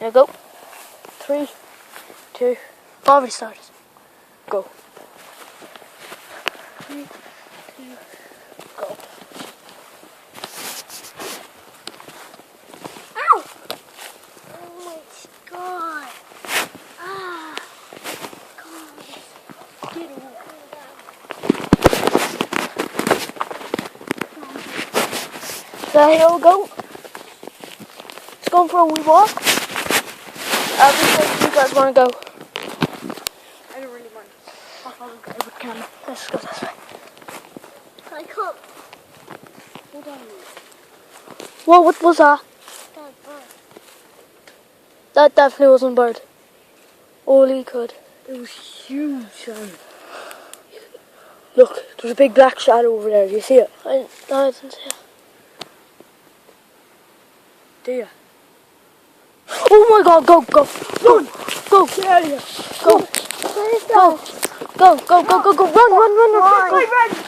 Now go. 3, 2, already started. Go. 3, 2, go. Ow! Oh my god. Ah. God. Get away. There you go. Let's go for a wee walk. Which way do you guys want to go? I don't really mind. I'll follow the guy with the camera. Let's go this way. I can't. Hold on a minute. Whoa, what was that? That bird. That definitely wasn't a bird. Only could. It was huge. Look, there's a big black shadow over there. Do you see it? I didn't see it. Do you? Oh my god, go, go, run, go, Get out of here. go, Where's go, that? go, run, run, Wait, Randy,